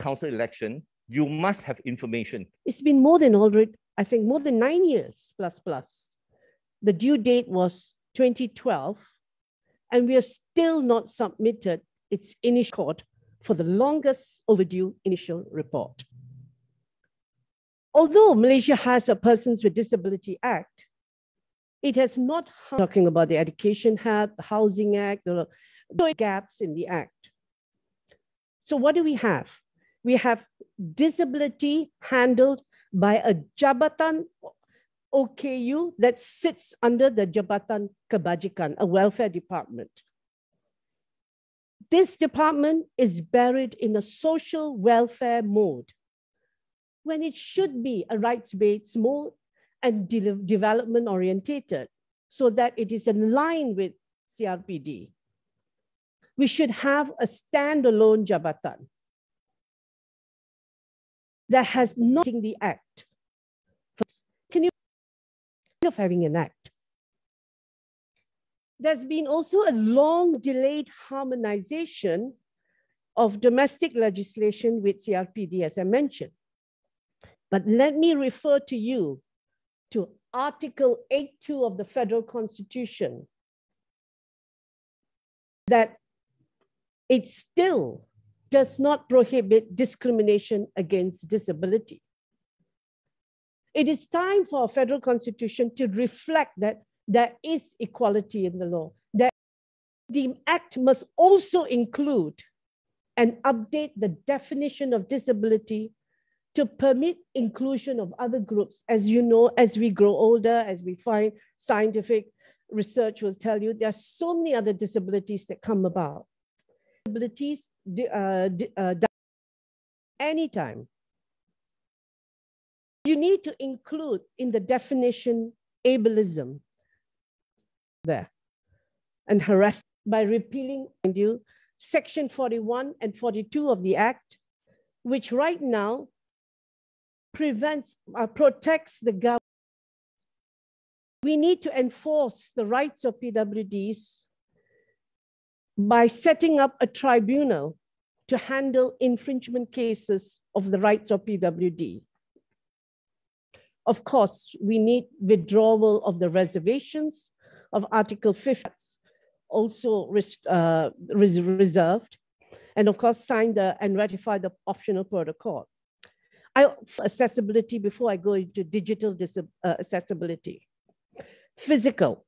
council election, you must have information. It's been more than already, I think, more than 9 years plus. The due date was 2012, and we have still not submitted its initial report for the longest overdue initial report. Although Malaysia has a Persons with Disability Act, it has not, talking about the Education Act, the Housing Act, the gaps in the Act. So what do we have? We have disability handled by a Jabatan OKU that sits under the Jabatan Kebajikan, a welfare department. This department is buried in a social welfare mode when it should be a rights-based mode and development orientated so that it is in line with CRPD. We should have a standalone Jabatan that has not in the Act. Can you of having an Act? There's been also a long delayed harmonization of domestic legislation with CRPD, as I mentioned. But let me refer to you to Article 8.2 of the Federal Constitution, that it still does not prohibit discrimination against disability. It is time for our Federal Constitution to reflect that there is equality in the law, that the Act must also include and update the definition of disability to permit inclusion of other groups. As you know, as we grow older, as we find scientific research will tell you, there are so many other disabilities that come about. Disabilities anytime. You need to include in the definition ableism there and harassment by repealing Section 41 and 42 of the Act, which right now protects the government. We need to enforce the rights of PWDs by setting up a tribunal to handle infringement cases of the rights of PWD. Of course, we need withdrawal of the reservations of Article 50, also reserved, and of course, sign and ratify the optional protocol. Accessibility before I go into digital accessibility. Physical.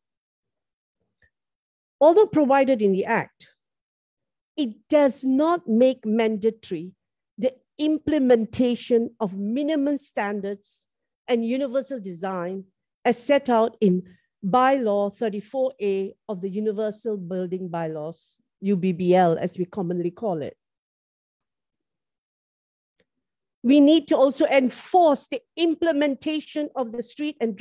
Although provided in the Act, it does not make mandatory the implementation of minimum standards and universal design as set out in Bylaw 34A of the Universal Building Bylaws, UBBL, as we commonly call it. We need to also enforce the implementation of the Street and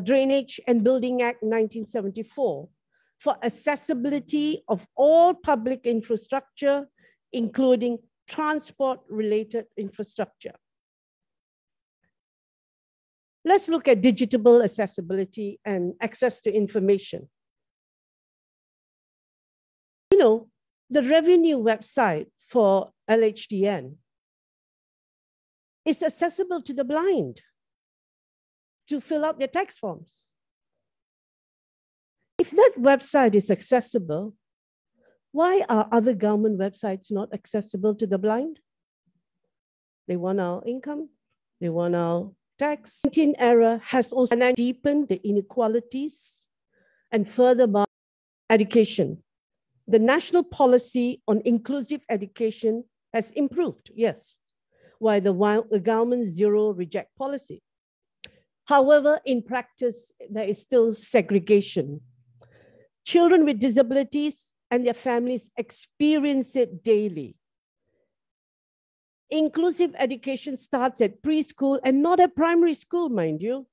Drainage and Building Act 1974 for accessibility of all public infrastructure, including transport-related infrastructure. Let's look at digital accessibility and access to information. You know, the revenue website for LHDN is accessible to the blind to fill out their tax forms. If that website is accessible, why are other government websites not accessible to the blind? They want our income, they want our tax. The 19 era has also deepened the inequalities and furthermore education. The national policy on inclusive education has improved, yes, while the government's zero reject policy. However, in practice, there is still segregation. Children with disabilities and their families experience it daily. Inclusive education starts at preschool and not at primary school, mind you.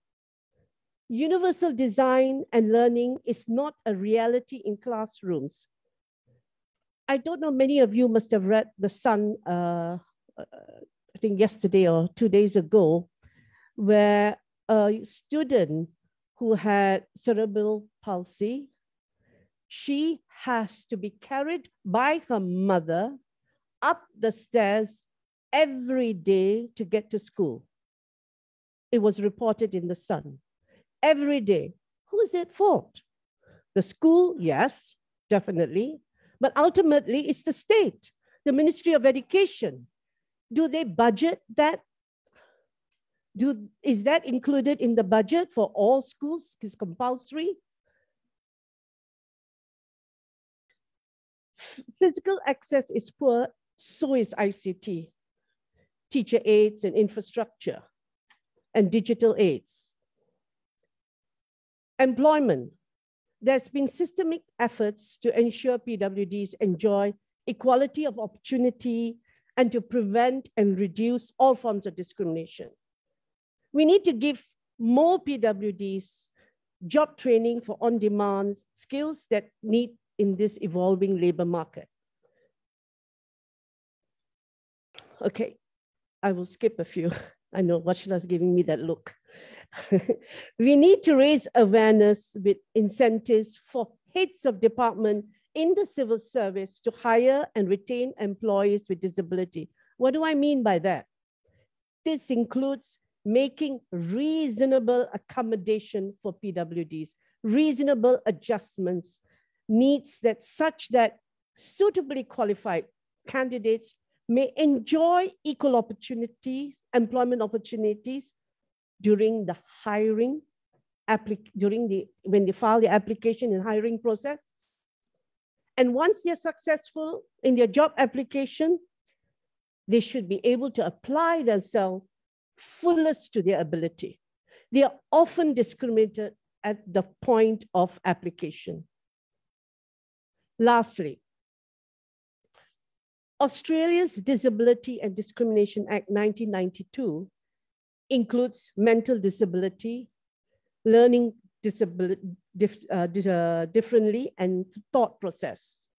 Universal design and learning is not a reality in classrooms. I don't know, many of you must have read The Sun, I think yesterday or 2 days ago, where a student who had cerebral palsy, she has to be carried by her mother up the stairs every day to get to school. It was reported in the Sun. Every day. Who's at fault? The school, yes, definitely. But ultimately, it's the state, the Ministry of Education. Do they budget that? Is that included in the budget for all schools? It's compulsory. Physical access is poor, so is ICT, teacher aids and infrastructure, and digital aids. Employment. There's been systemic efforts to ensure PWDs enjoy equality of opportunity and to prevent and reduce all forms of discrimination. We need to give more PWDs job training for on-demand skills that need in this evolving labor market. Okay, I will skip a few. I know Washila's giving me that look. We need to raise awareness with incentives for heads of department in the civil service to hire and retain employees with disability. What do I mean by that? This includes making reasonable accommodation for PWDs, reasonable adjustments, needs that such that suitably qualified candidates may enjoy equal opportunities, employment opportunities during the hiring, when they file the application and hiring process. And once they're successful in their job application, they should be able to apply themselves fullest to their ability. They are often discriminated at the point of application. Lastly, Australia's Disability and Discrimination Act 1992 includes mental disability, learning differently, and thought process.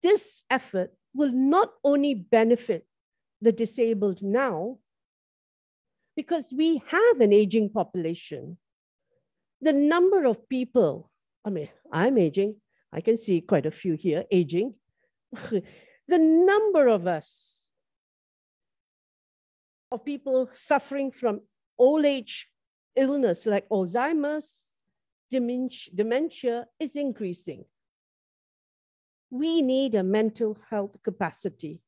This effort will not only benefit the disabled now, because we have an aging population. The number of people, I'm aging, I can see quite a few here aging. The number of us, of people suffering from old age illness like Alzheimer's, dementia is increasing. We need a mental health capacity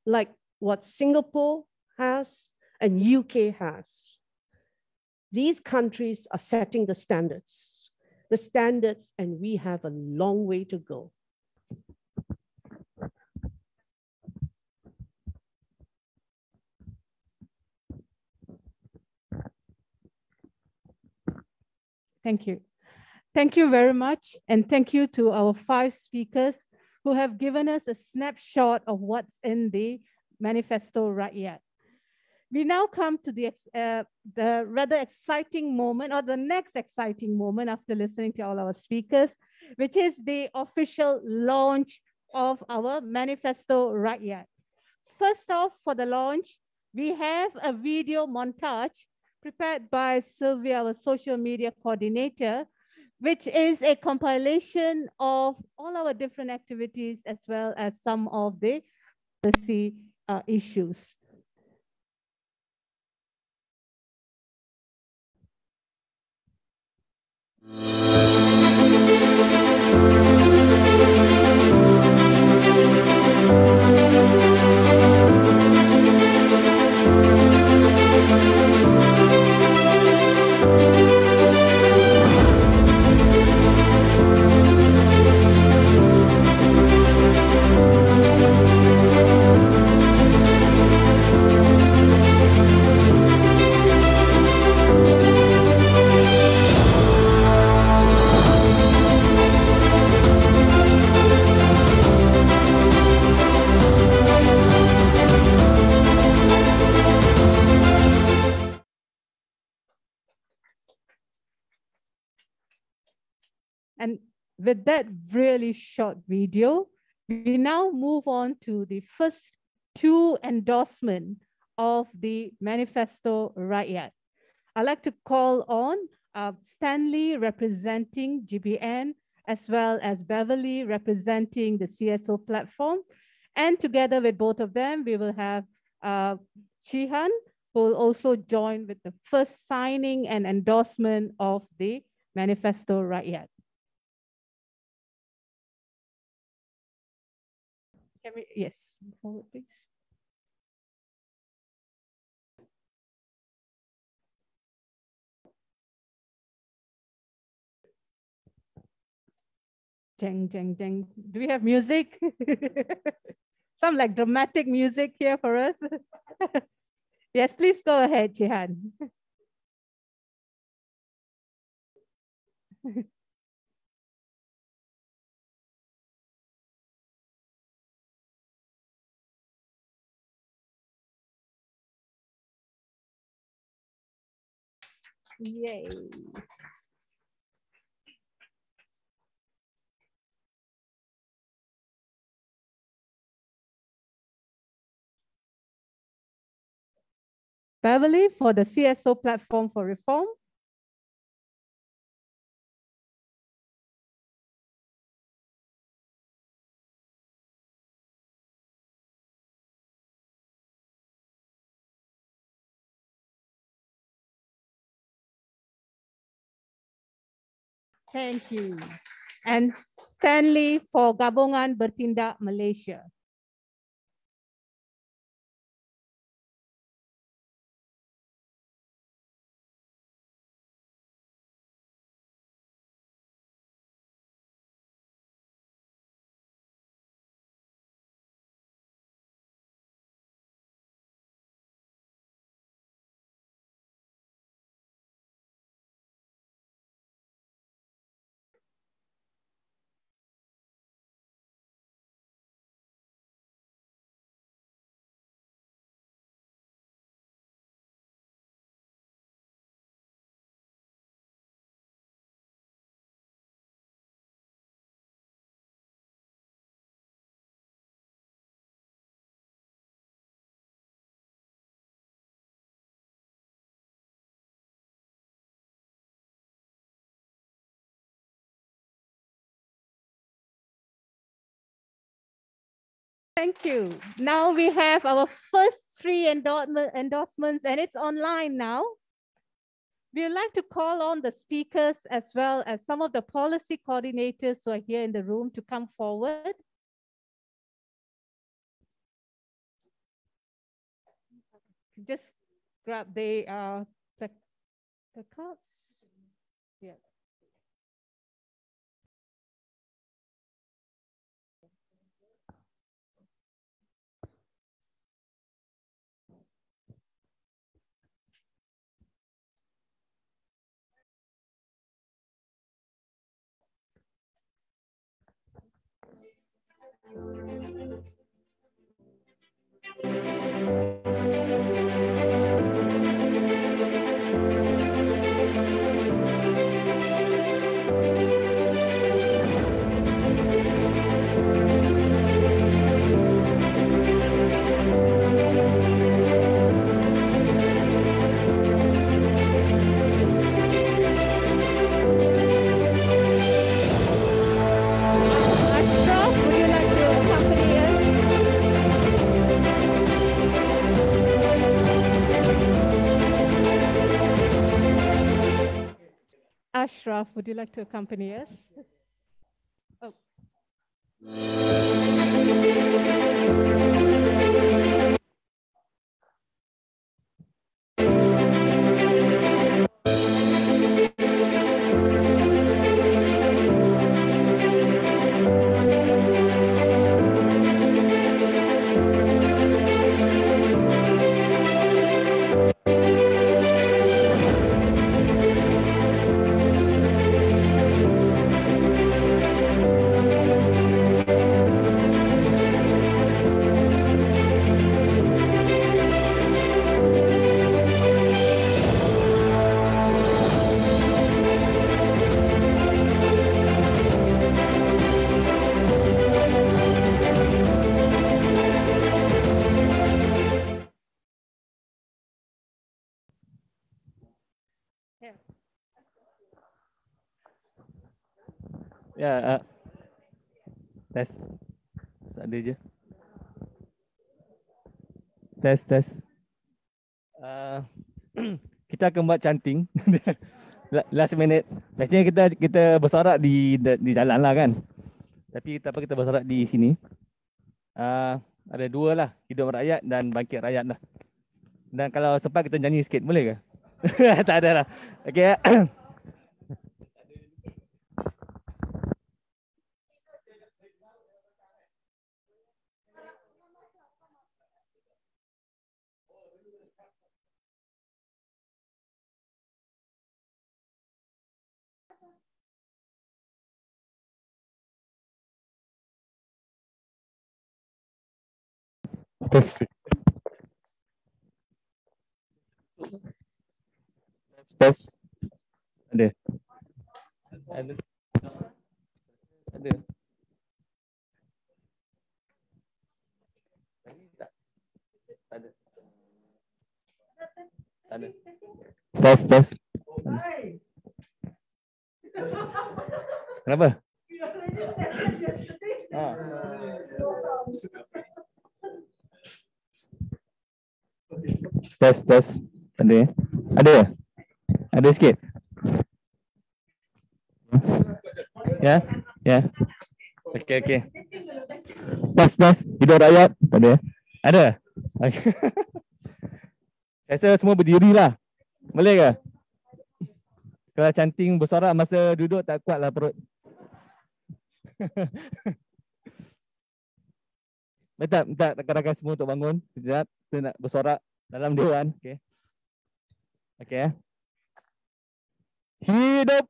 like what Singapore has and UK has. These countries are setting the standards, and we have a long way to go. Thank you. Thank you very much. And thank you to our 5 speakers who have given us a snapshot of what's in the Manifesto Rakyat. We now come to the rather exciting moment, or the next exciting moment after listening to all our speakers, which is the official launch of our Manifesto Rakyat. First off, for the launch, we have a video montage prepared by Sylvia, our social media coordinator, which is a compilation of all our different activities as well as some of the policy issues. And with that really short video, we now move on to the first 2 endorsements of the Manifesto Rakyat. I'd like to call on Stanley representing GBN, as well as Beverly representing the CSO platform, And together with both of them, we will have Chihan, who will also join with the first signing and endorsement of the Manifesto Rakyat. Can we, yes, forward please. Jeng, jeng, jeng. Do we have music? Some like dramatic music here for us. Yes, please go ahead, Chihan. Yay. Beverly for the CSO platform for reform. Thank you. And Stanley for Gabungan Bertindak Malaysia. Thank you. Now we have our first 3 endorsements, and it's online now. We would like to call on the speakers as well as some of the policy coordinators who are here in the room to come forward. Just grab the cards. Yeah. Ashraf, would you like to accompany us? Ashraf, would you like to accompany us? Oh. Ya, tes tadi aja. Test. Kita akan buat canting. Last minute. Biasanya kita bersorak di jalan lah kan. Tapi kita bersorak di sini. Ada dua lah, hidup rakyat dan bangkit rakyat lah. Dan kalau sempat kita nyanyi sikit, boleh ke? Tak ada lah. Okay. Tes. Ada. Tes. Kenapa? Tes. Ada sikit. Ya. Okey. Tes. Hidup rakyat. Ada. Okay. Saya rasa semua berdiri lah. Boleh ke? Kalau canting bersorak masa duduk tak kuat lah perut. Minta rakan-rakan semua untuk bangun. Sekejap. Kita nak bersorak dalam dewan. Okay. Hidup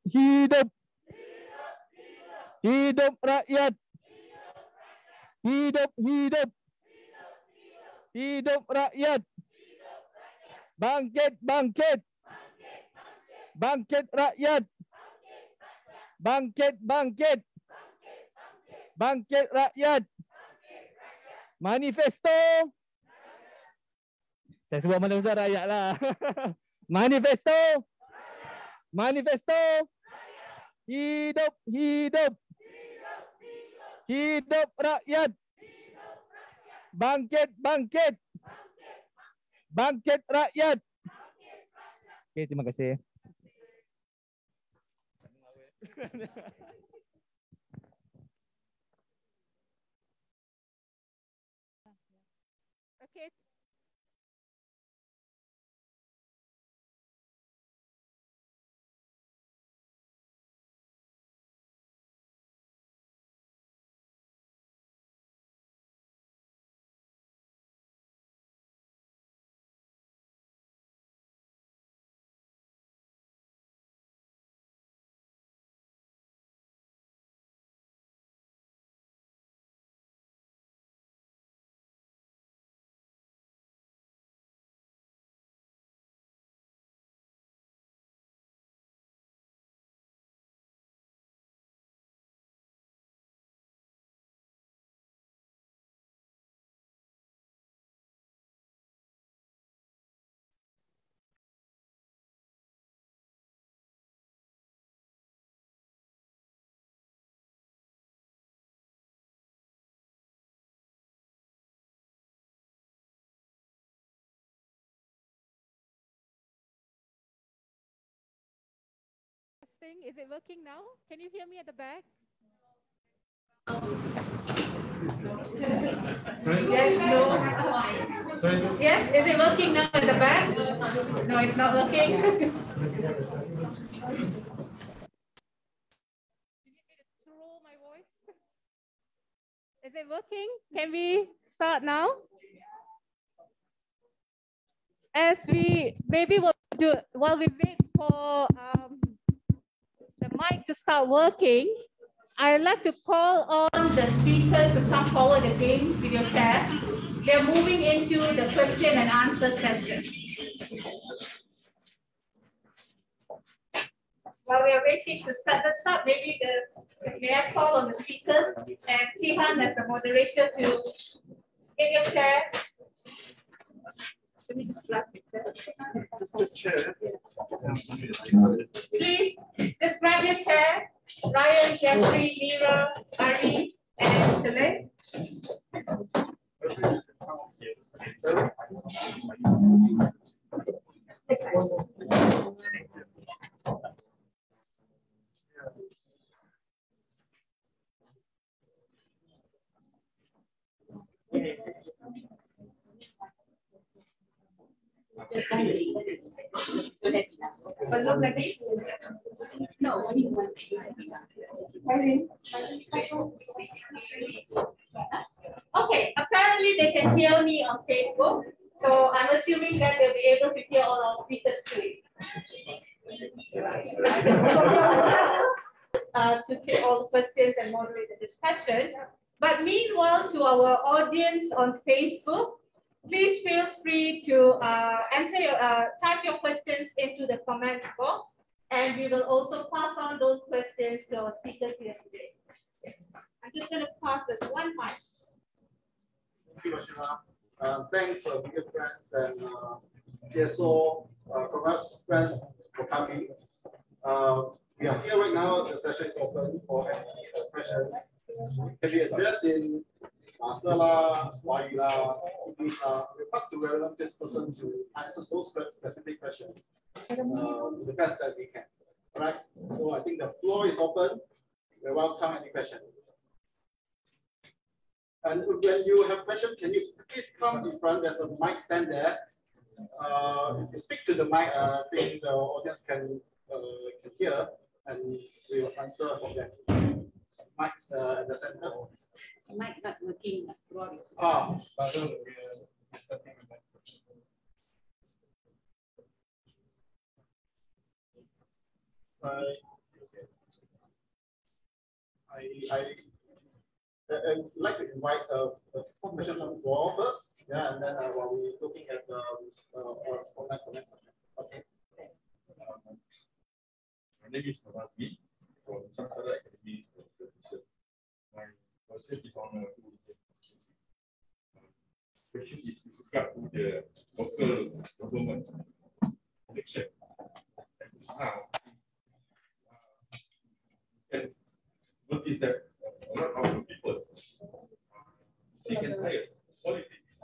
rakyat. Hidup rakyat. Bangkit rakyat. Bangkit rakyat. Manifesto. Saya sebut Manifesto Rakyat lah. Manifesto. Hidup rakyat. Bangkit rakyat. Okey, terima kasih. Okay. Is it working now? Can you hear me at the back? Yes, no. Yes, is it working now at the back? No, it's not working. You need me to throw my voice? Is it working? Can we start now? As we maybe we'll do while we wait for the mic to start working, I'd like to call on the speakers to come forward again with your chairs. They're moving into the question and answer session. While we are waiting to start this up, maybe may I call on the speakers and Tihan as the moderator to get your chair. Just chair. Please, just grab your chair. Ryan, Jeffrey, Mira, Ari, and Philip. No, only one. Okay, apparently they can hear me on Facebook, so I'm assuming that they'll be able to hear all our speakers too. To take all the questions and moderate the discussion. But meanwhile, to our audience on Facebook, please feel free to type your questions into the comment box, and we will also pass on those questions to our speakers here today. I'm just going to pass this one mic. Thank you, Ashima. Thanks, media friends and TSO, congrats friends for coming. We are here right now. The session is open for any questions. Can be addressed in Sala, Swahili, English. We pass to relevant person to answer those specific questions the best that we can. All right. So I think the floor is open. We welcome any question. And when you have question, can you please come in front? There's a mic stand there. If you speak to the mic, I think the audience can hear, and we will answer from them. Mic's at the center. The mic not working. I'd like to invite a question from the floor first, yeah, and then while we're looking at the online comment section. Okay. My name is Rasmi from Sebagai. My question is on question is with regard to the local government election. Now, you can notice that a lot of people sick and tired of politics,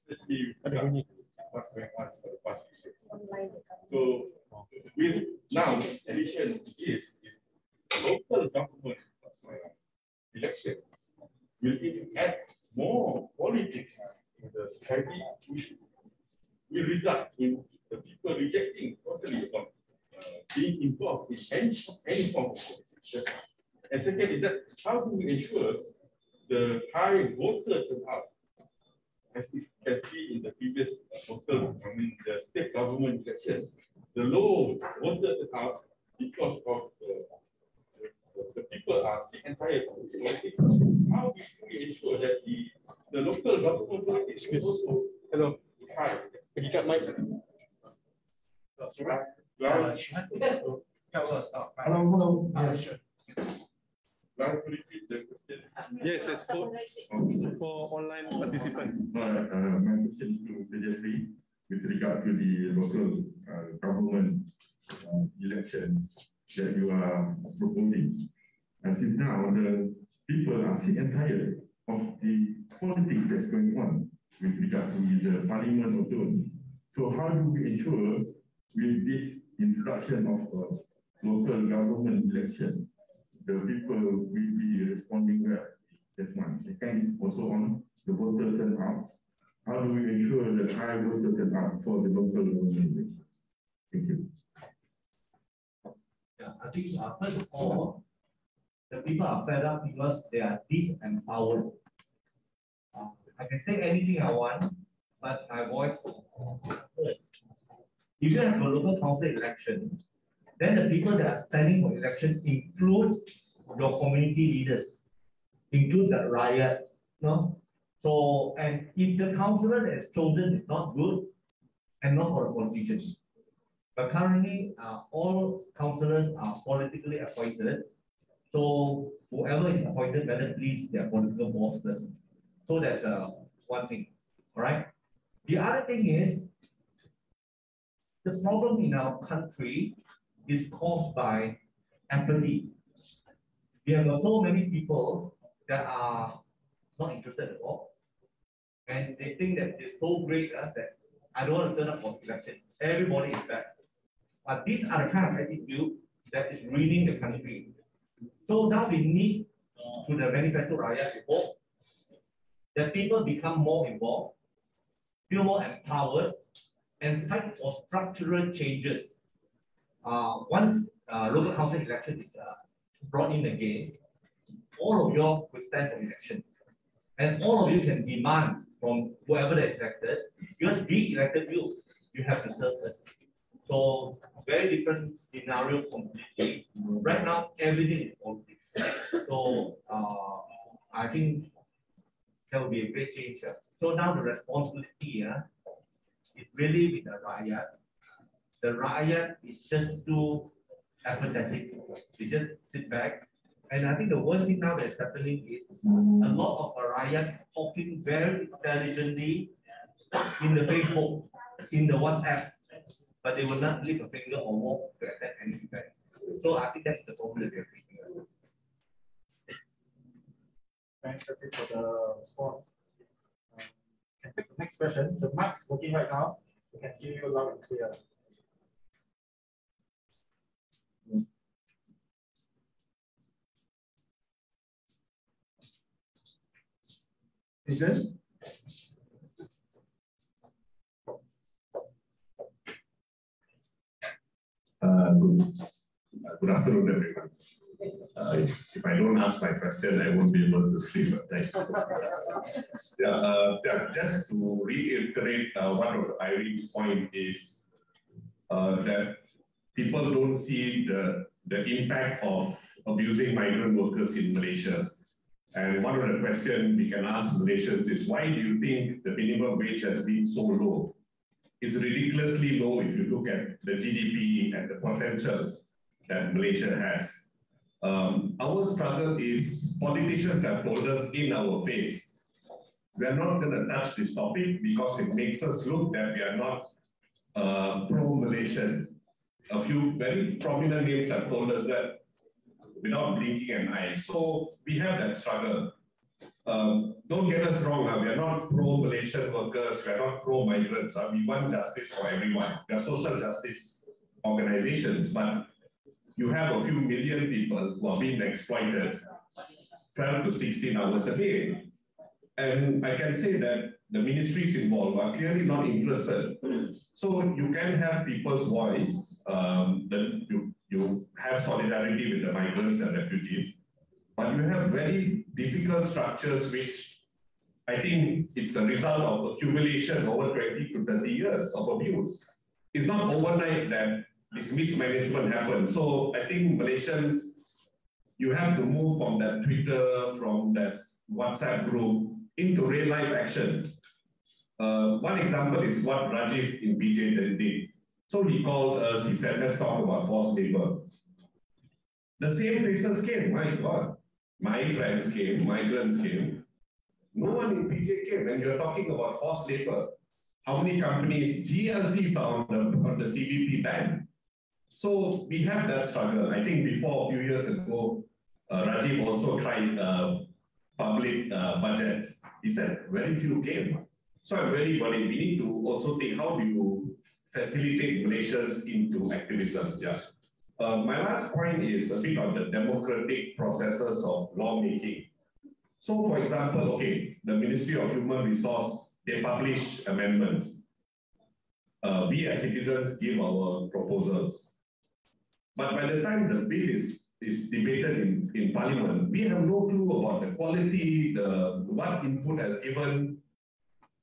especially what's going on for the past few years. So, with now election is local government election will add more politics in the society, which will result in the people rejecting totally about being involved in any form of politics. And second is that how do we ensure the high voter turnout, as we can see in the previous local, the state government elections, the low voter turnout because of the people are sick and tired of politics. How do we ensure that the local government politics is also high? Can you get my sorry? Hello. Yes. Yes, it's for online participants. My question is to Sebagai with regard to the local government election that you are proposing. And since now the people are sick and tired of the politics that's going on with regard to the parliament autonomy. So how do we ensure with this introduction of local government election, the people will be responding well? That's one. Second is also on the voter turnout. How do we ensure the high voter turnout for the local government election? Thank you. Yeah, I think first of all, the people are fed up because they are disempowered. I can say anything I want, but my voice is heard. If you have a local council election, then the people that are standing for election include your community leaders, include the riot, no? So, and if the councillor that is chosen is not good, and not for the politicians. But currently, all councillors are politically appointed. So whoever is appointed better please their political boss first. So that's one thing. All right. The other thing is the problem in our country is caused by empathy. We have got so many people that are not interested at all, and they think that it's so great that I don't want to turn up for election. Everybody is bad. But these are the kind of attitude that is ruining the country. So now we need to the Manifesto Rakyat report that people become more involved, feel more empowered, and fight for structural changes. Once local council election is brought in again, all of you will stand for election. And all of you can demand from whoever that is elected, you have to be elected, you have to serve us. So very different scenario completely. Right now, everything is politics. So I think that will be a great change. So now the responsibility is really with the Rakyat. The Rakyat is just too apathetic. They just sit back. And I think the worst thing now that's happening is a lot of Rakyat talking very intelligently in the Facebook, in the WhatsApp, but they will not lift a finger or walk to attend any events. So I think that's the problem that we're facing. Thanks, for the response. Can take the next question. The mic's working right now. We can hear you loud and clear. Is this? Good afternoon, everyone. If I don't ask my question, I won't be able to sleep at night. Just to reiterate one of Irene's point is that people don't see the impact of abusing migrant workers in Malaysia. And one of the questions we can ask Malaysians is, why do you think the minimum wage has been so low? It's ridiculously low if you look at the GDP and the potential that Malaysia has. Our struggle is politicians have told us in our face, we are not going to touch this topic because it makes us look that we are not pro-Malaysian. A few very prominent names have told us that without blinking an eye. So we have that struggle. Don't get us wrong, we are not pro-Malaysian workers, we are not pro-migrants. We want justice for everyone. We are social justice organizations, but you have a few million people who are being exploited 12 to 16 hours a day. And I can say that the ministries involved are clearly not interested. So you can have people's voice, you have solidarity with the migrants and refugees, but you have very difficult structures which I think it's a result of accumulation over 20 to 30 years of abuse. It's not overnight that this mismanagement happened. So I think Malaysians, you have to move from that Twitter, from that WhatsApp group into real life action. One example is what Rajiv in BJ did. So he called us, he said, let's talk about forced labor. The same faces came, my God. My friends came, migrants came. No one in BJ came. When you're talking about forced labor, how many companies, GLCs are on the CVP ban? So we have that struggle. I think before a few years ago, Rajiv also tried public budgets. He said very few came. So I'm very worried. We need to also think, how do you facilitate Malaysians into activism? Yeah. My last point is a bit on the democratic processes of lawmaking. So for example, okay, the Ministry of Human Resource, they publish amendments. We as citizens give our proposals. But by the time the bill is debated in Parliament, we have no clue about the quality, what input has given.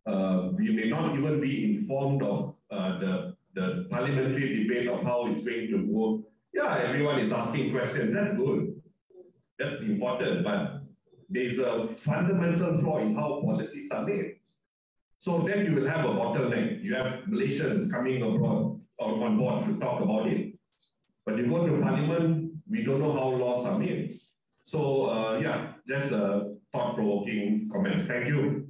We may not even be informed of the parliamentary debate of how it's going to go. Yeah, everyone is asking questions. That's good. That's important. But there's a fundamental flaw in how policies are made. So then you will have a bottleneck. You have Malaysians coming abroad or on board to talk about it. But you go to Parliament, we don't know how laws are made. So yeah, just thought-provoking comments. Thank you.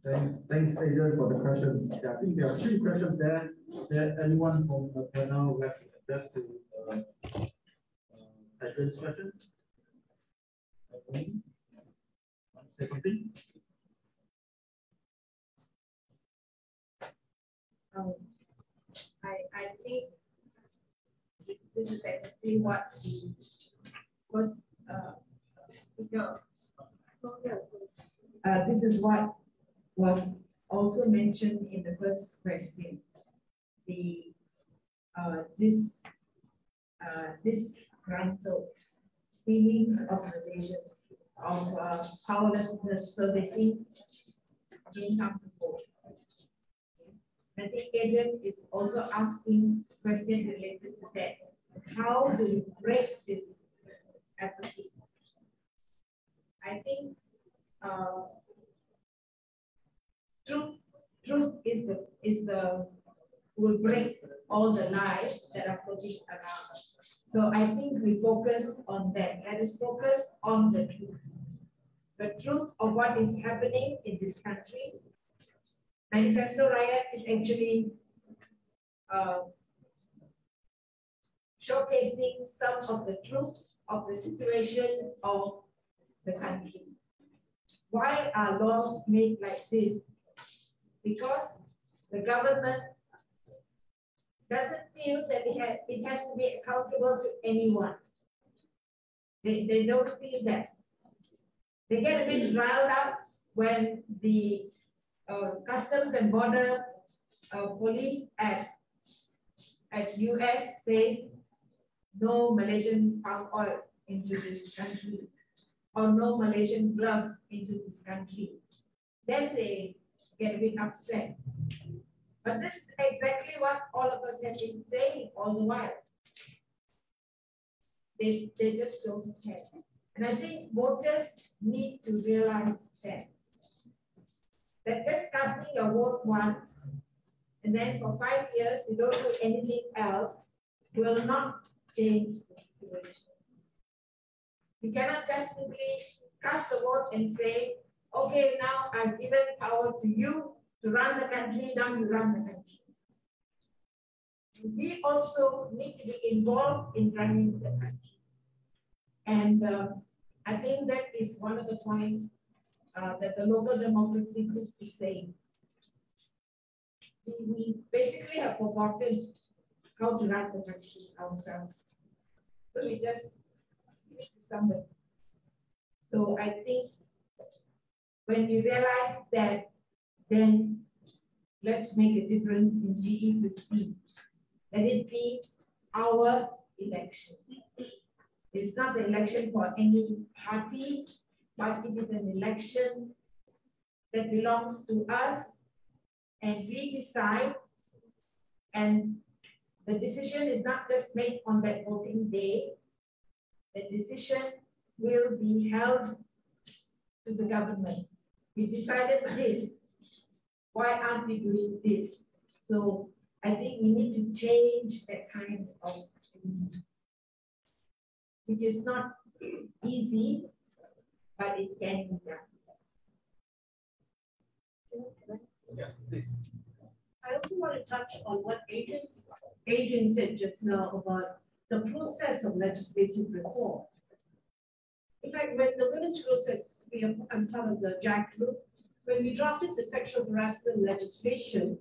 Thanks, Adrian, for the questions. Yeah, I think there are 3 questions there. Is there anyone from the panel who have to address to Adrian's question? Want to say something? I think this is exactly what the first speaker this is what was also mentioned in the first question. The disgruntled feelings of Malaysians of powerlessness, so they think income support. I think Adrian is also asking questions related to that. How do we break this apathy? I think truth will break all the lies that are floating around. So I think we focus on that. Let us focus on the truth of what is happening in this country. Manifesto Rakyat is actually showcasing some of the truth of the situation of the country. Why are laws made like this? Because the government doesn't feel that it has to be accountable to anyone. They don't feel that. They get a bit riled up when the Customs and Border Police at US says no Malaysian palm oil into this country or no Malaysian gloves into this country. Then they get a bit upset. But this is exactly what all of us have been saying all the while. They just don't care. And I think voters need to realize that just casting your vote once and then for 5 years you don't do anything else will not change the situation. You cannot just simply cast a vote and say, okay, now I've given power to you to run the country, now you run the country. We also need to be involved in running the country. And I think that is one of the points that the local democracy group is saying. We basically have forgotten how to run the country ourselves. So we just give it to somebody. So I think when we realize that, then let's make a difference in GE15. Let it be our election. It's not the election for any party, but it is an election that belongs to us, and we decide, and the decision is not just made on that voting day. The decision will be held to the government. We decided this. Why aren't we doing this? So I think we need to change that kind of thing, which is not easy, but it can be done. Yes, please. I also want to touch on what Adrian said just now about the process of legislative reform. In fact, when the women's process, I'm part of the JAC group, when we drafted the sexual harassment legislation,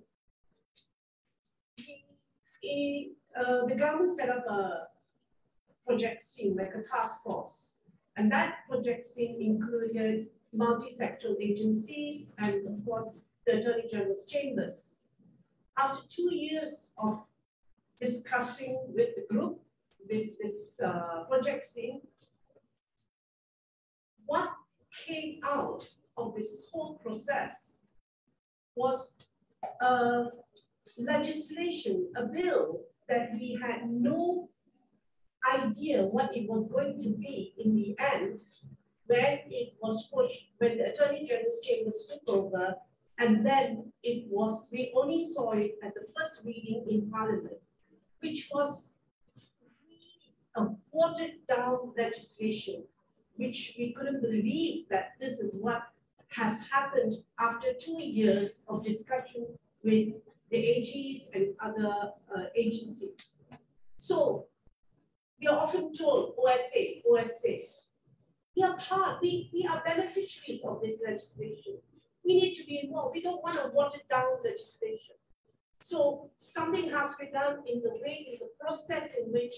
the government set up a project team, like a task force. And that project team included multi-sectoral agencies and, of course, the Attorney General's chambers. After 2 years of discussing with the group, with this project team, what came out of this whole process was legislation, a bill that we had no idea what it was going to be in the end when it was pushed, when the Attorney General's chambers took over, and then we only saw it at the first reading in Parliament, which was a watered down legislation, which we couldn't believe that this is what has happened after 2 years of discussion with the AGs and other agencies. So we are often told, OSA, OSA. We are beneficiaries of this legislation. We need to be involved. We don't want to water down legislation. So something has to be done in the process in which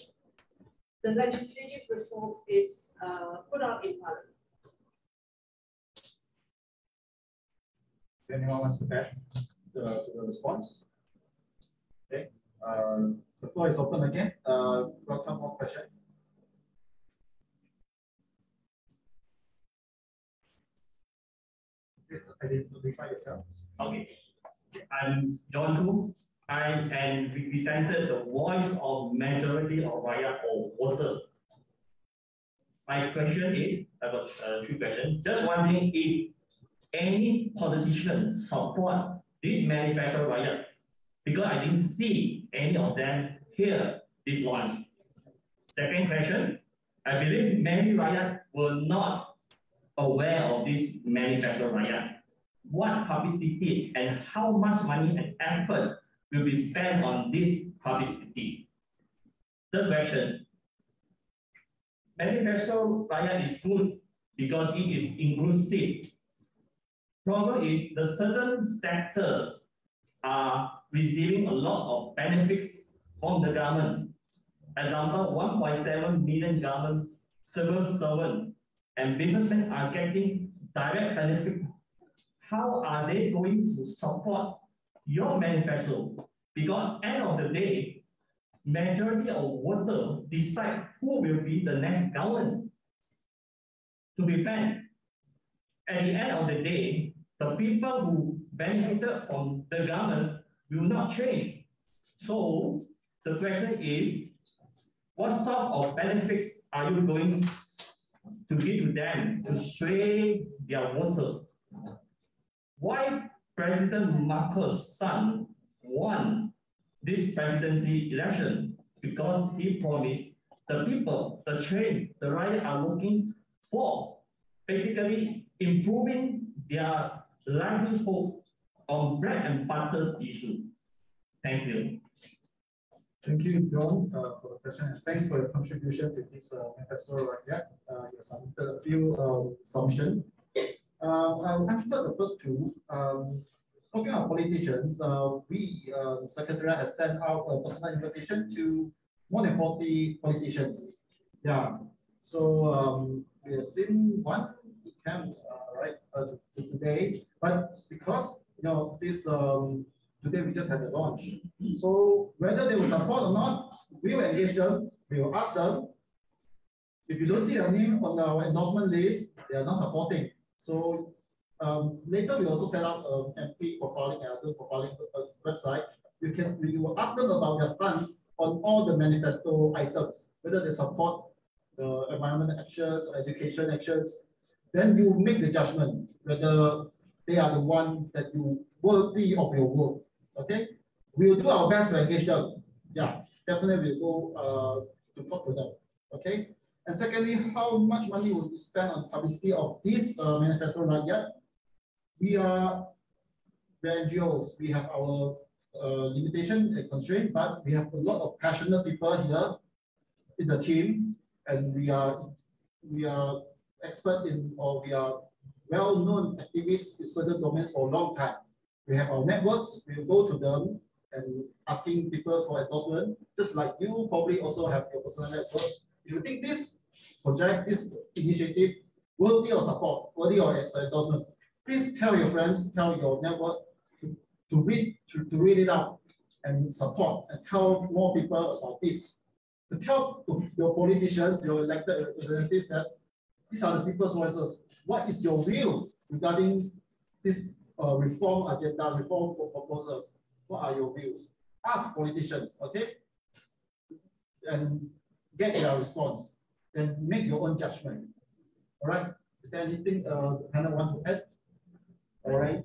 the legislative reform is put out in Parliament. If anyone wants to add to the response? Okay. The floor is open again. Welcome more questions. Identify yourself. Okay. I'm John Koo. I am represented the voice of majority of rakyat or voter. My question is, I got 3 questions. Just wondering if any politician support this Manifesto Rakyat, because I didn't see any of them here this launch. Second question, I believe many rakyat were not aware of this Manifesto Rakyat. What publicity and how much money and effort will be spent on this publicity? Third question, Manifesto Rakyat is good because it is inclusive. Problem is the certain sectors are receiving a lot of benefits from the government. Example, 1.7 million government civil servants and businessmen are getting direct benefit. How are they going to support your manifesto? Because end of the day, majority of voters decide who will be the next government. To be fair, at the end of the day, the people who benefited from the government will not change. So the question is, what sort of benefits are you going to give to them to sway their voter? Why President Marcos' son won this presidency election? Because he promised the people, the change, the right are looking for, basically improving their livelihood on bread and butter issue. Thank you. Thank you, John, for the question, and thanks for your contribution to this Manifesto Rakyat. You submitted a few assumptions. I'll answer the first 2. Talking about politicians, we, Secretariat, has sent out a personal invitation to more than 40 politicians. Yeah, so we have seen one camp right today, but because this today we just had a launch, so whether they will support or not, we will engage them. We will ask them. If you don't see their name on our endorsement list, they are not supporting. So later we also set up an MP profiling and other profiling website. We will ask them about their stance on all the manifesto items, whether they support the environmental actions, education actions. Then you make the judgment whether they are the one that you worthy of your work. Okay, we will do our best to engage them. Yeah, definitely we'll go to talk to them. Okay. And secondly, how much money will be spent on publicity of this Manifesto Rakyat? We are the NGOs. We have our limitation and constraint, but we have a lot of passionate people here in the team, and we are expert in, or we are well-known activists in certain domains for a long time. We have our networks. We will go to them and asking people for endorsement, just like you probably also have your personal network. If you think this project, this initiative worthy of support, worthy of endorsement, please tell your friends, tell your network to read it out and support, and tell more people about this. To tell your politicians, your elected representatives, that these are the people's voices. What is your view regarding this reform agenda, reform proposals? What are your views? Ask politicians, okay? And get their response. Then make your own judgment. All right? Is there anything Hannah want to add? All right.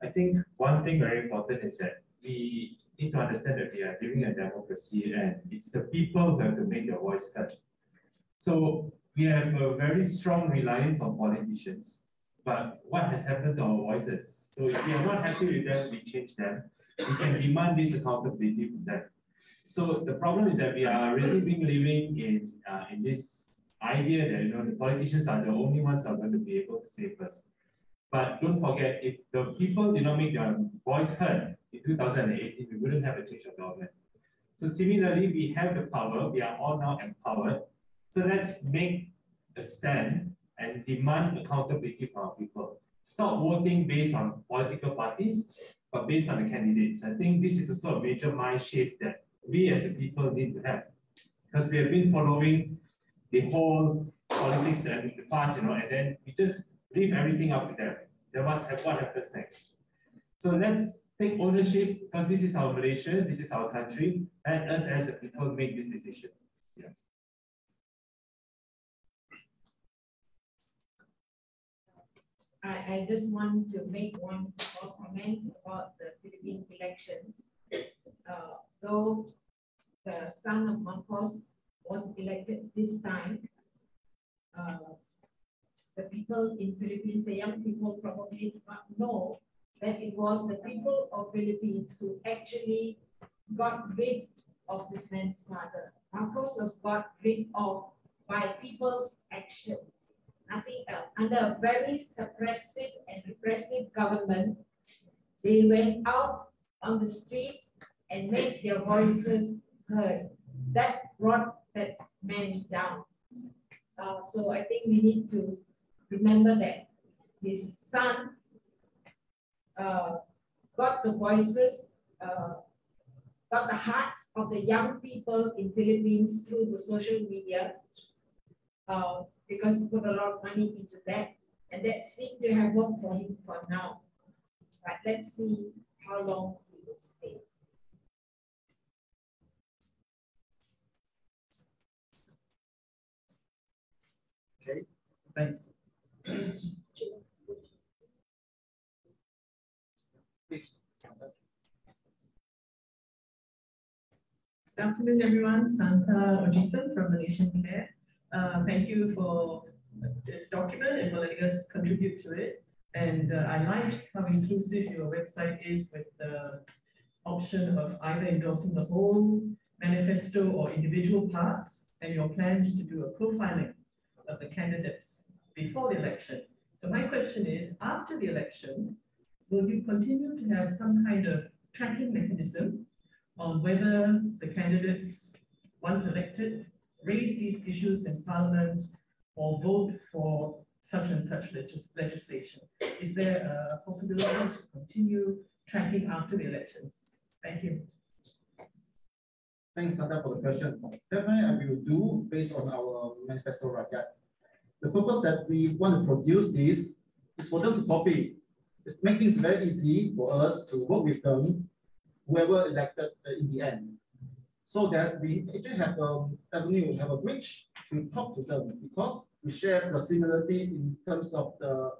I think one thing very important is that we need to understand that we are living in a democracy, and it's the people who have to make their voice heard. So we have a very strong reliance on politicians, but what has happened to our voices? So if we are not happy with them, we change them. We can demand this accountability from them. So the problem is that we are really being living in this idea that the politicians are the only ones who are going to be able to save us. But don't forget, if the people did not make their voice heard in 2018, we wouldn't have a change of government. So similarly, we have the power. We are all now empowered. So let's make a stand and demand accountability from our people. stop voting based on political parties, but based on the candidates. I think this is a sort of major mind shift that we as a people need to have, because we have been following the whole politics in the past, and then we just leave everything up to them. Then what happens next? So let's take ownership, because this is our Malaysia, this is our country, and us as a people make this decision. Yeah. I just want to make one small comment about the Philippine elections. Though the son of Marcos was elected this time, the people in Philippines, the young people probably do not know that it was the people of Philippines who actually got rid of this man's father. Marcos was got rid of by people's actions. Nothing else. Under a very suppressive and repressive government, they went out on the streets and made their voices heard. That brought that man down. So I think we need to remember that his son got the voices, got the hearts of the young people in Philippines through the social media, because he put a lot of money into that, and that seemed to have worked for him for now. But let's see how long he will stay. Okay, thanks. Please. Good afternoon, everyone. Santa Ojithan from Malaysiakini. Thank you for this document and for letting us contribute to it. And I like how inclusive your website is with the option of either endorsing the whole manifesto or individual parts, and your plans to do a profiling of the candidates before the election. So my question is, after the election, will you continue to have some kind of tracking mechanism on whether the candidates, once elected, raise these issues in Parliament or vote for such and such legislation? Is there a possibility to continue tracking after the elections? Thank you. Thanks, Santa, for the question. Definitely, I will do based on our Manifesto Rakyat. The purpose that we want to produce this is for them to copy. It's making it very easy for us to work with them, whoever elected in the end, so that we actually have an avenue, have a bridge to talk to them, because we share the similarity in terms of the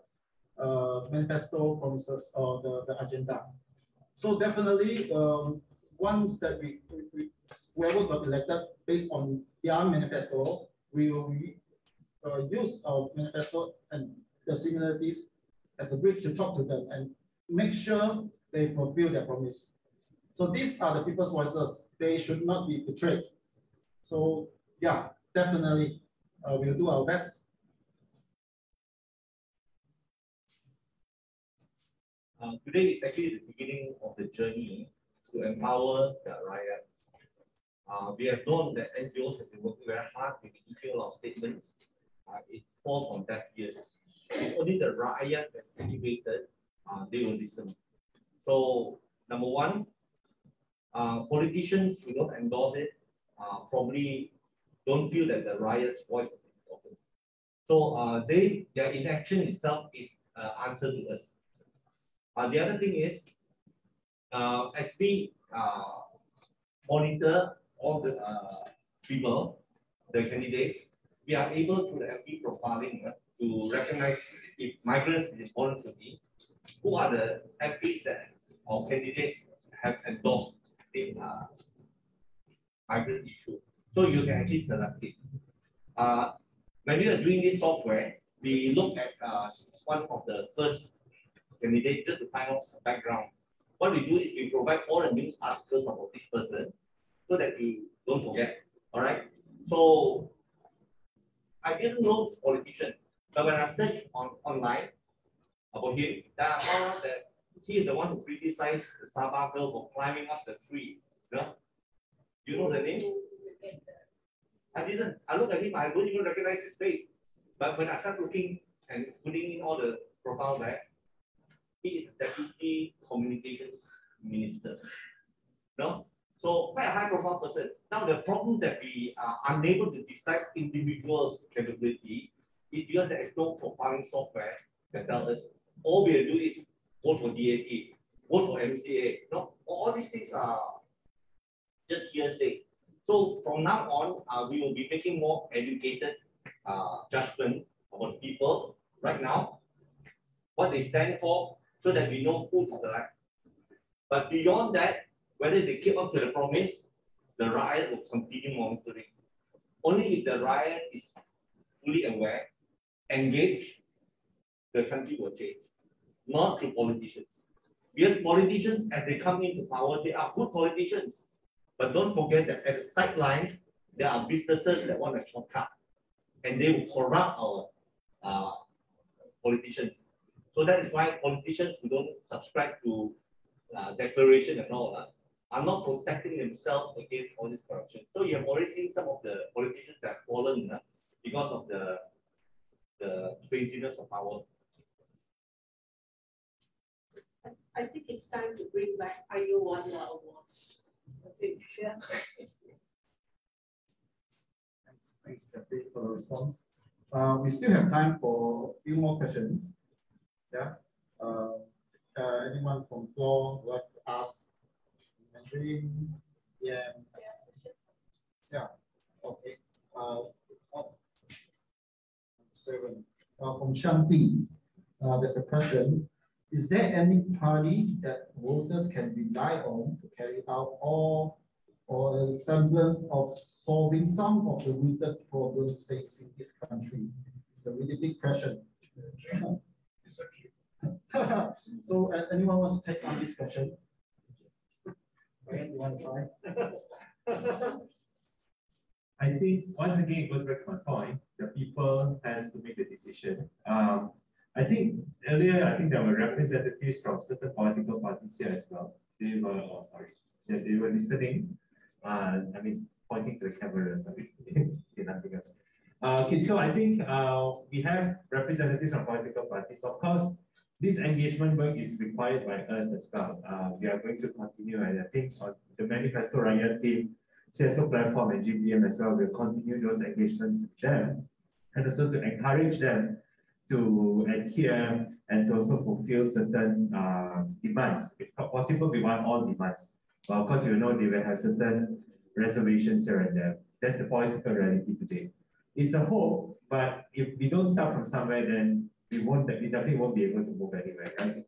manifesto promises or the agenda. So definitely, once that we whoever got elected based on their manifesto, we will use our manifesto and the similarities as a bridge to talk to them and make sure they fulfill their promise. So these are the people's voices. They should not be betrayed. So yeah, definitely, we'll do our best. Today is actually the beginning of the journey to empower the rakyat. We have known that NGOs have been working very hard with issuing a lot of statements. It falls on deaf ears. Only the rakyat that activated, they will listen. So number one, politicians who don't endorse it probably don't feel that the riot's voice is important. So their inaction itself is answer to us. The other thing is, as we monitor all the people, the candidates, we are able to the MP profiling to recognize if migrants is important to me, who are the MPs that or candidates have endorsed the migrant issue. So you can actually select it. When we are doing this software, we look at one of the first candidates just to find out the background. What we do is we provide all the news articles about this person so that you don't forget. All right. So I didn't know this politician, but when I searched online about him, then I found out that he is the one who criticized the Sabah girl for climbing up the tree. You know the name? I didn't. I look at him, I don't even recognize his face. But when I start looking and putting in all the profile back, he is Deputy Communications Minister. No? So quite a high profile person. Now the problem that we are unable to decide individuals' capability is because there is no profiling software that tells us all we do is vote for DAP, vote for MCA. No, all these things are just hearsay. So from now on, we will be making more educated judgment about people right now, what they stand for, so that we know who to select. But beyond that, whether they keep up to the promise, the riot will continue monitoring. Only if the riot is fully aware, engaged, the country will change, not through politicians. Because politicians, as they come into power, they are good politicians. But don't forget that at the sidelines, there are businesses that want a shortcut, and they will corrupt our politicians. So that is why politicians who don't subscribe to declaration and all are not protecting themselves against all this corruption. So you have already seen some of the politicians that have fallen because of the craziness of power. I think it's time to bring back IO1 awards. Yeah. Thanks, Jeffrey, for the response. We still have time for a few more questions. Yeah. Anyone from floor would like to ask? Mandarin? Yeah. Yeah. Okay. Seven. From Shanti, there's a question. Is there any party that voters can rely on to carry out or a semblance of solving some of the rooted problems facing this country? It's a really big question. So, anyone wants to take on this question? Ryan, you want to try? I think once again it goes back to my point. The people has to make the decision. I think earlier, there were representatives from certain political parties here as well. They were, they were listening. Pointing to the camera, sorry, nothing else. Okay, so I think we have representatives from political parties. Of course, this engagement work is required by us as well. We are going to continue, and I think the Manifesto Rakyat team, CSO platform, and GBM as well will continue those engagements with them, and also to encourage them to adhere and to also fulfill certain demands. If possible, we want all demands. But of course, you know, they will have certain reservations here and there. That's the political reality today. It's a hope, but if we don't start from somewhere, then we definitely won't be able to move anywhere, right?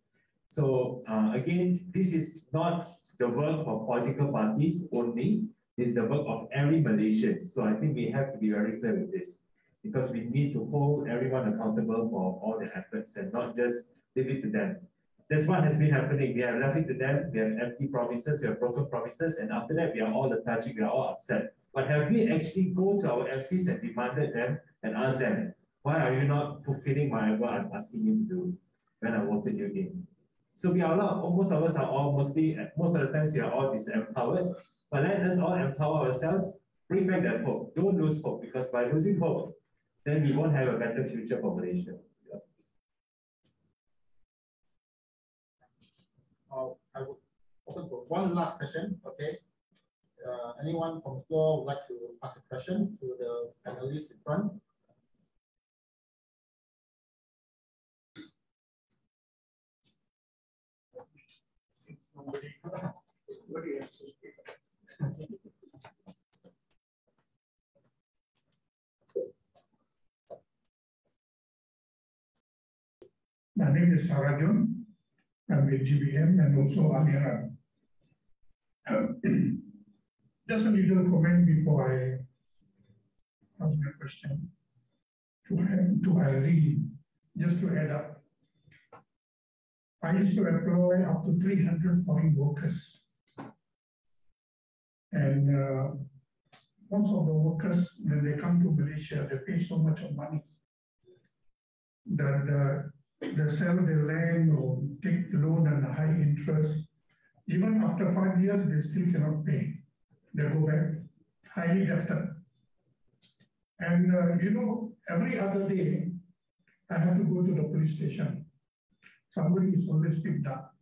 So again, this is not the work of political parties only. It's the work of every Malaysian. So I think we have to be very clear with this, because we need to hold everyone accountable for all their efforts and not just leave it to them. That's what has been happening. We have left it to them. We have empty promises, we have broken promises, and after that, we are all lethargic, we are all upset. But have we actually go to our MPs and demanded them and asked them, why are you not fulfilling whatever I'm asking you to do when I voted you in? So we are most of us are all most of the times we are all disempowered. But let us all empower ourselves, bring back that hope. Don't lose hope, because by losing hope, then we won't have a better future for Malaysia. Yeah. I would open for one last question. Okay. Anyone from the floor would like to ask a question to the panelists in front? My name is Sarajun. I'm with GBM and also Amira. Just a little comment before I ask my question to Irene, just to add up. I used to employ up to 300 foreign workers. And most of the workers, when they come to Malaysia, they pay so much of money that they sell their land or take loan at a high interest. Even after 5 years, they still cannot pay. They go back highly debted. And every other day, I have to go to the police station somebody is always picked up.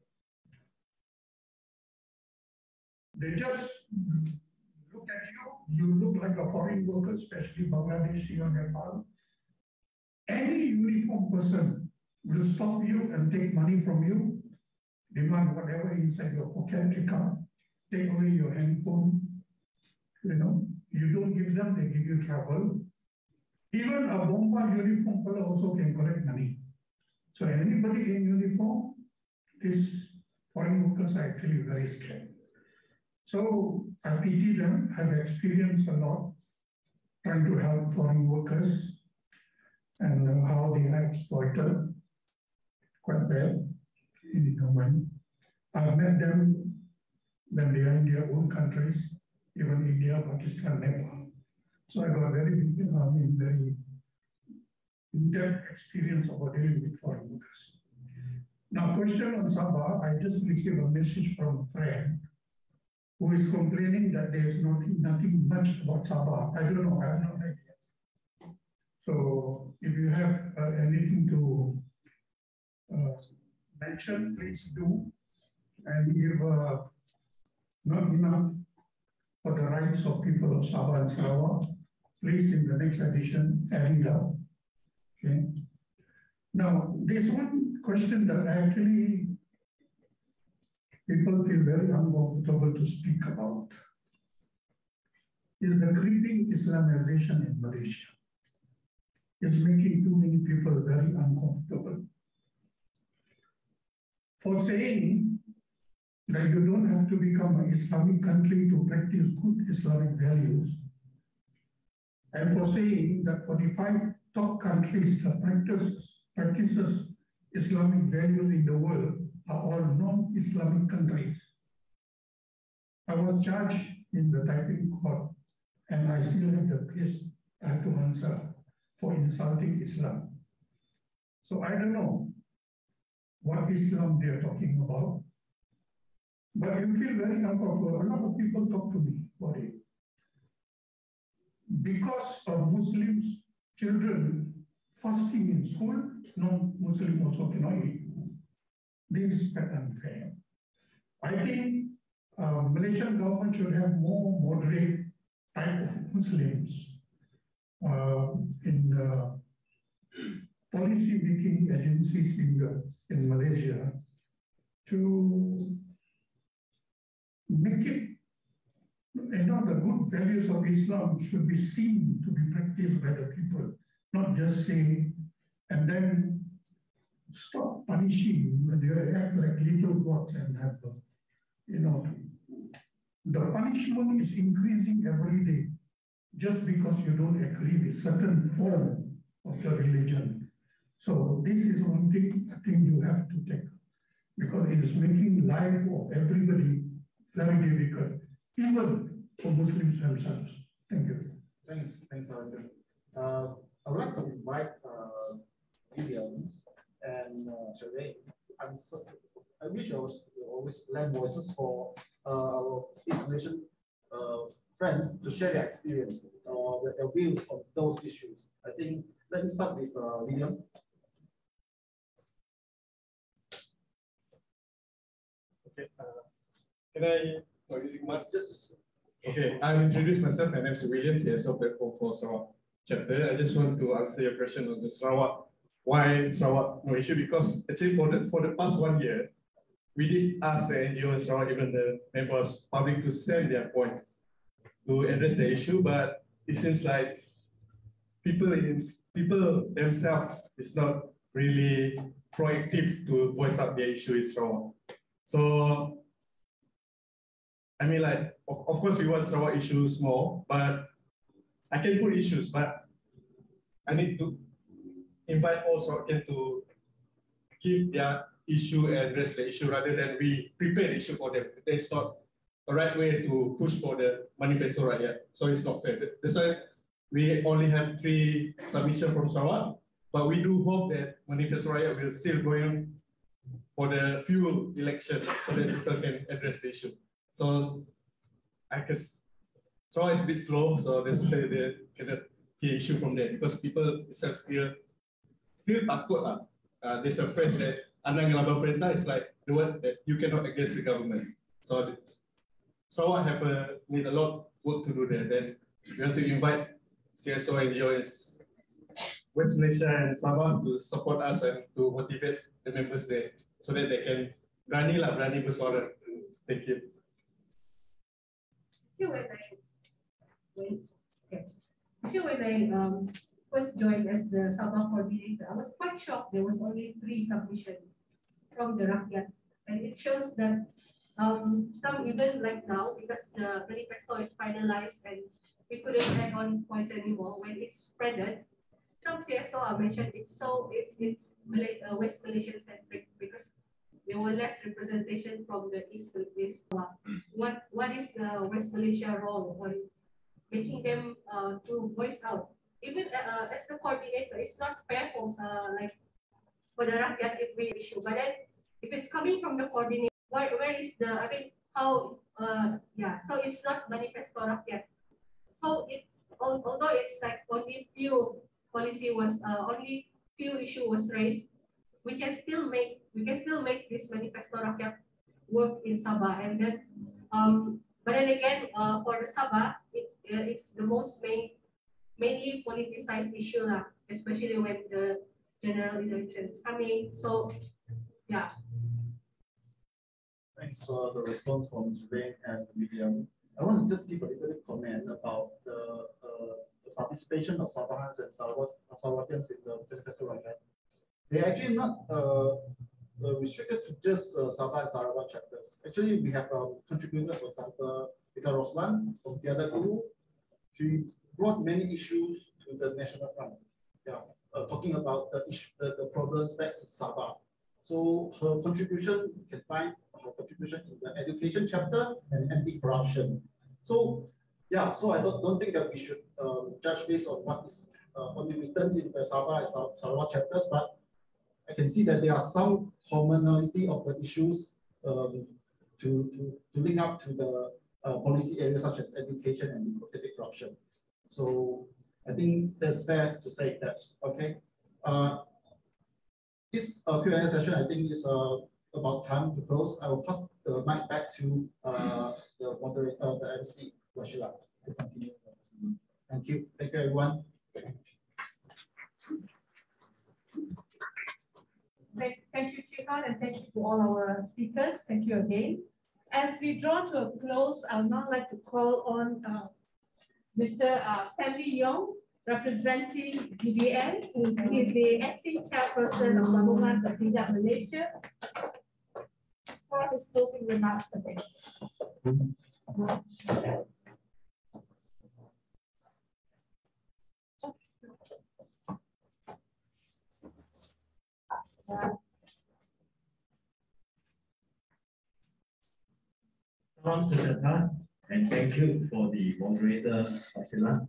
They just look at you, you look like a foreign worker, especially Bangladeshi or Nepal. Any uniformed person will stop you and take money from you, demand whatever inside your pocket account, take away your handphone. You know, you don't give them, they give you trouble. Even a bomba uniform fellow also can collect money. So anybody in uniform, these foreign workers are actually very scared. So I pity them. I've experienced a lot trying to help foreign workers and how they are exploited quite bad in human. I've met them when they are in their own countries, even India, Pakistan, Nepal. So I got very in-depth experience about dealing with foreign workers. Now, question on Sabah, I just received a message from a friend who is complaining that there is nothing much about Sabah. I don't know, I have no idea. So if you have anything to mention, please do. And if not enough for the rights of people of Sabah and Sarawak, please in the next edition, add it up. Okay. Now, there's one question that actually people feel very uncomfortable to speak about. Is the creeping Islamization in Malaysia. It's making too many people very uncomfortable. For saying that you don't have to become an Islamic country to practice good Islamic values, and for saying that 45 top countries that practices Islamic values in the world are all non-Islamic countries. I was charged in the Taiping court, and I still have the case I have to answer for insulting Islam. So I don't know what Islam they are talking about, but you feel very uncomfortable. A lot of people talk to me about it. Because of Muslims, children fasting in school, non-Muslim also cannot eat. This is quite unfair. I think Malaysian government should have more moderate type of Muslims in policy-making agencies in Malaysia to make it, the good values of Islam should be seen to be practiced by the people, not just say, and then stop punishing when they act like little gods and have, the punishment is increasing every day just because you don't agree with certain form of the religion. So this is one thing I think you have to take, because it is making life of everybody very difficult, even for Muslims themselves. Thank you. Thanks, Arjun. I would like to invite Vivian and Sebagai to answer. I wish I was always lend voices for our East Malaysian friends to share their experience or their views on those issues. I think let me start with Vivian. Okay. Can I? Okay, I'll introduce myself. My name is William, CSO platform for Sarawak chapter. I just want to answer your question on the Sarawak. Why Sarawak no issue? Because actually for the past 1 year, we did ask the NGO in Sarawak, even the members, public, to send their points to address the issue, but it seems like people themselves is not really proactive to voice out their issue in Sarawak. So I mean, like, of course, we want Sarawak issues more, but I can put issues, but I need to invite all Sarawakians to give their issue and address the issue rather than we prepare the issue for them. That's not the right way to push for the Manifesto Rakyat. So it's not fair. That's why we only have 3 submissions from Sarawak, but we do hope that Manifesto Rakyat will still go on for the few elections so that people can address the issue. So I guess Sarawak is a bit slow, so that's why they cannot hear issue from there, because people still takut lah. There's a phrase that Anang labang perintah is like the word that you cannot against the government. So Sarawak need a lot of work to do there. Then we want to invite CSO NGOs, West Malaysia and Sabah to support us and to motivate the members there so that they can berani bersuara. Thank you. When I first joined as the Sabah coordinator, I was quite shocked. There was only 3 submissions from the Rakyat, and it shows that some even like now, because the manifesto is finalized and we couldn't add on points anymore. When it's spreaded, some CSO are mentioned. It's West Malaysian centric because there were less representation from the East. What is the West Malaysia role on making them to voice out? Even as the coordinator, it's not fair for for the Rakyat if we issue. But then if it's coming from the coordinator, where is the, I mean, how, so it's not Manifesto Rakyat. So although it's like only few issue was raised, we can still make this Manifesto Rakyat work in Sabah. And then, but then again, for the Sabah, it's the most mainly politicized issue, especially when the general election is coming. So, yeah. Thanks for the response from Jibin and William. I want to just give a little bit comment about the participation of Sabahans and Sarawakians in the Manifesto Rakyat. They are actually not restricted to just Sabah and Sarawak chapters. Actually, we have contributed, for example, Ika Roslan from the other group. She brought many issues to the National Front. Yeah, talking about the problems back in Sabah. So her contribution, you can find her contribution in the education chapter and anti-corruption. So yeah, so I don't think that we should judge based on what is only written in the Sabah and Sarawak chapters, but I can see that there are some commonality of the issues to link up to the policy areas such as education and anti-corruption. So I think that's fair to say that. Okay. This Q&A session, I think, is about time to close. I will pass the mic back to the moderator, the MC, Washila, to continue. Thank you. Thank you, everyone. Thank you, Chihan, and thank you to all our speakers. Thank you again. As we draw to a close, I would now like to call on Mr. Stanley Yong, representing DBN, who is the acting chairperson of Gabungan Berita Malaysia, for his closing remarks today. Salam sejahtera, and thank you for the moderator, Fasila.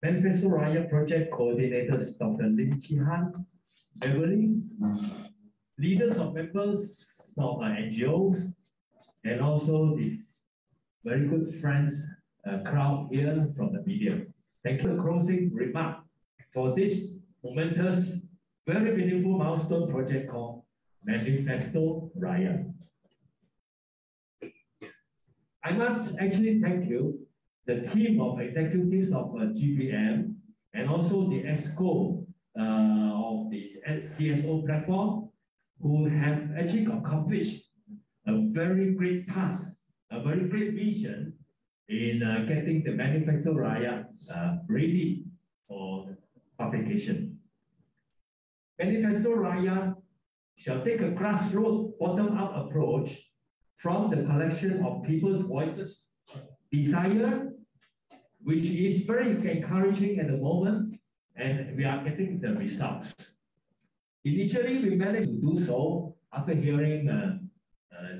Manifesto Rakyat Project Coordinators Dr. Lim Chihan, Beverly, leaders of members of NGOs, and also the very good friends, crowd here from the media. Thank you for the closing remark for this momentous, very meaningful milestone project called Manifesto Rakyat. I must actually thank you, the team of executives of GBM, and also the EXCO of the CSO platform, who have actually accomplished a very great task, a very great vision in getting the Manifesto Rakyat ready for publication. Manifesto Rakyat shall take a grassroots, bottom-up approach from the collection of people's voices, desire, which is very encouraging at the moment, and we are getting the results. Initially, we managed to do so after hearing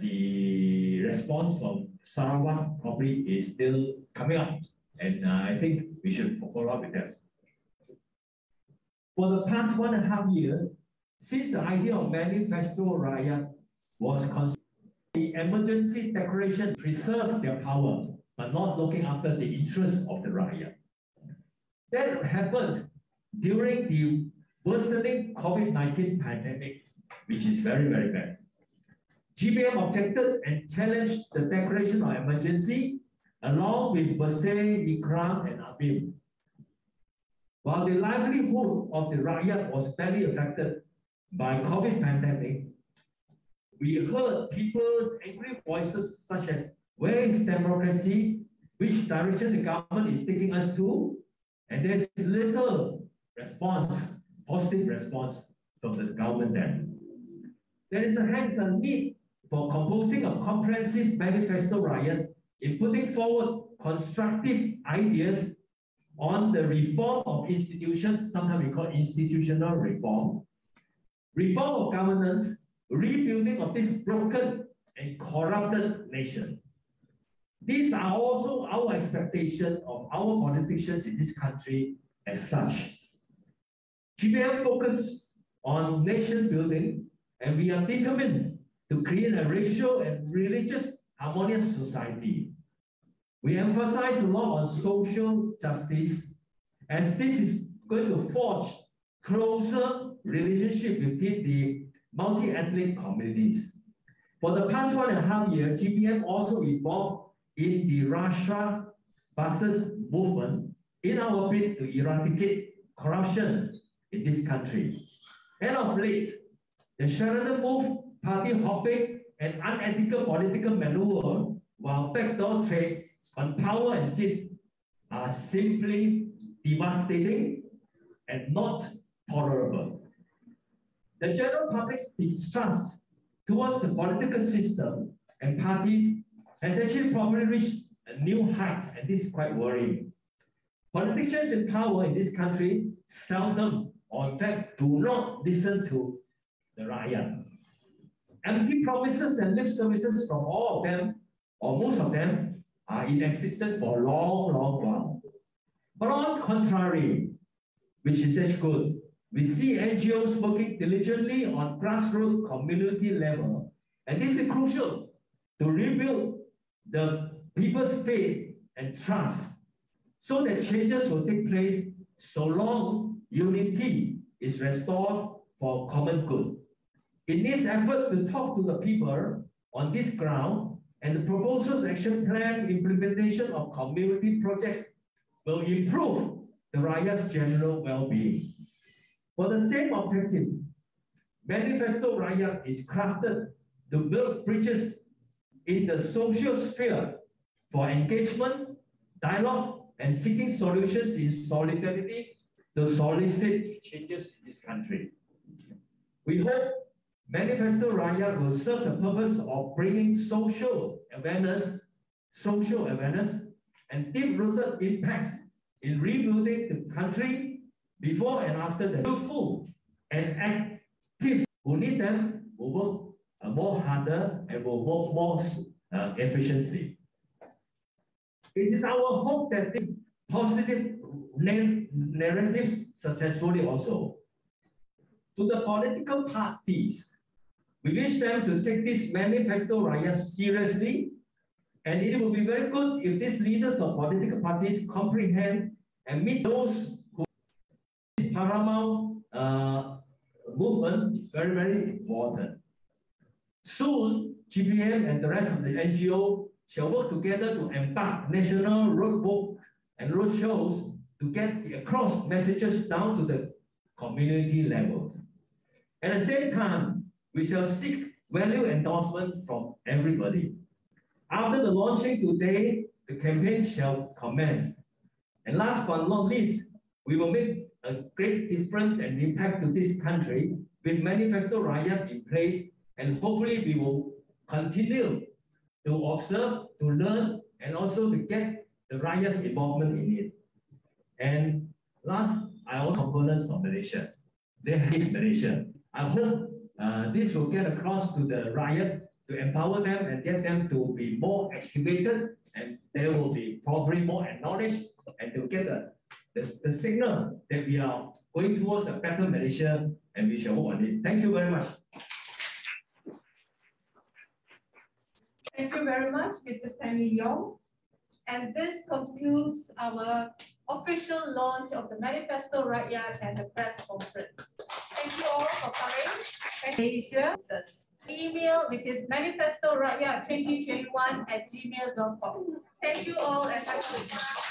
the response from Sarawak. Probably is still coming up, and I think we should follow up with them. For the past 1.5 years, since the idea of Manifesto Rakyat was considered, the emergency declaration preserved their power, but not looking after the interests of the Rakyat. That happened during the worsening COVID-19 pandemic, which is very, very bad. GBM objected and challenged the declaration of emergency along with Bersih, Ikram, and Abim. While the livelihood of the Rakyat was badly affected by COVID pandemic, we heard people's angry voices such as, where is democracy? Which direction the government is taking us to? And there's little response, positive response from the government then. There is hence a need for composing a comprehensive Manifesto Rakyat in putting forward constructive ideas on the reform of institutions, sometimes we call institutional reform, reform of governance, rebuilding of this broken and corrupted nation. These are also our expectation of our politicians in this country as such. GBM focuses on nation building, and we are determined to create a racial and religious harmonious society. We emphasize a lot on social justice, as this is going to forge closer relationship within the multi-ethnic communities. For the past 1.5 years, GBM also involved in the Rashtra Busters movement in our bid to eradicate corruption in this country. And of late, the Sheridan move, party hopping, and unethical political maneuver while backdoor trade on power and seats are simply devastating and not tolerable. The general public's distrust towards the political system and parties has actually probably reached a new height, and this is quite worrying. Politicians in power in this country seldom, or in fact, do not listen to the Rakyat. Empty promises and lip services from all of them, or most of them, are in existence for a long, long while. But on the contrary, which is such good, we see NGOs working diligently on grassroots community level, and this is crucial to rebuild the people's faith and trust so that changes will take place so long unity is restored for common good. In this effort to talk to the people on this ground, and the proposals, action plan, implementation of community projects will improve the Rakyat's general well-being. For the same objective, Manifesto Rakyat is crafted to build bridges in the social sphere for engagement, dialogue, and seeking solutions in solidarity to solicit changes in this country. We hope Manifesto Rakyat will serve the purpose of bringing social awareness and deep-rooted impacts in rebuilding the country before and after the youthful and active who need them will work more harder and will work more efficiently. It is our hope that this positive narratives successfully also. To the political parties, we wish them to take this Manifesto Rakyat seriously, and it will be very good if these leaders of political parties comprehend and meet those who paramount movement is very, very important. Soon, GBM and the rest of the NGO shall work together to embark national roadbook and roadshows to get across messages down to the community levels. At the same time, we shall seek value endorsement from everybody. After the launching today, the campaign shall commence. And last but not least, we will make a great difference and impact to this country with Manifesto Rakyat in place, and hopefully we will continue to observe, to learn, and also to get the Rakyat's involvement in it. And last, all components of Malaysia. There is Malaysia. I hope this will get across to the Rakyat to empower them and get them to be more activated, and they will be probably more acknowledged, and to get the signal that we are going towards a better Malaysia, and we shall work on it. Thank you very much. Thank you very much, Mr. Stanley Yong. And this concludes our official launch of the Manifesto Rakyat and the press conference. Thank you all for coming. Thank you, Asia. Email, which is manifestorakyat2021@gmail.com. Thank you all and have a good night.